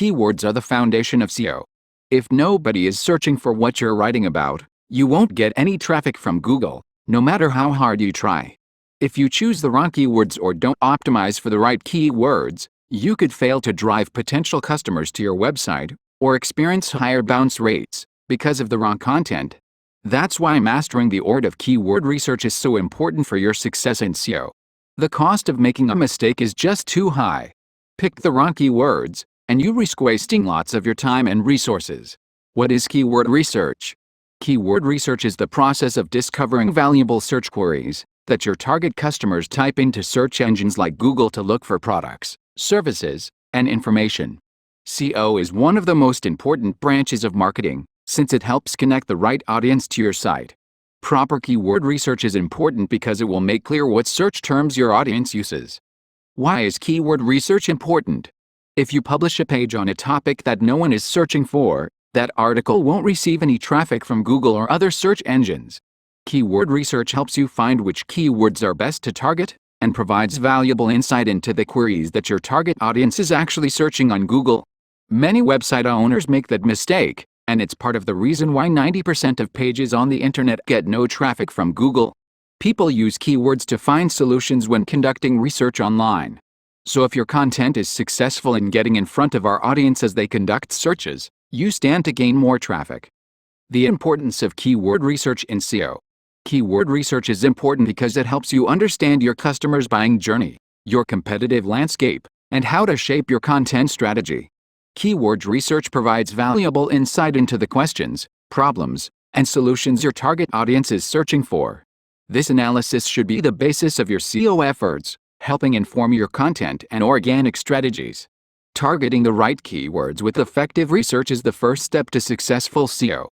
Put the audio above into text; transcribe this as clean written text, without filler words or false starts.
Keywords are the foundation of SEO. If nobody is searching for what you're writing about, you won't get any traffic from Google, no matter how hard you try. If you choose the wrong keywords or don't optimize for the right keywords, you could fail to drive potential customers to your website or experience higher bounce rates because of the wrong content. That's why mastering the art of keyword research is so important for your success in SEO. The cost of making a mistake is just too high. Pick the wrong keywords, and you risk wasting lots of your time and resources. What is keyword research? Keyword research is the process of discovering valuable search queries that your target customers type into search engines like Google to look for products, services, and information. SEO is one of the most important branches of marketing, since it helps connect the right audience to your site. Proper keyword research is important because it will make clear what search terms your audience uses. Why is keyword research important? If you publish a page on a topic that no one is searching for, that article won't receive any traffic from Google or other search engines. Keyword research helps you find which keywords are best to target and provides valuable insight into the queries that your target audience is actually searching on Google. Many website owners make that mistake, and it's part of the reason why 90% of pages on the internet get no traffic from Google. People use keywords to find solutions when conducting research online. So if your content is successful in getting in front of our audience as they conduct searches, you stand to gain more traffic. The importance of keyword research in SEO. Keyword research is important because it helps you understand your customer's buying journey, your competitive landscape, and how to shape your content strategy. Keyword research provides valuable insight into the questions, problems, and solutions your target audience is searching for. This analysis should be the basis of your SEO efforts, helping inform your content and organic strategies. Targeting the right keywords with effective research is the first step to successful SEO.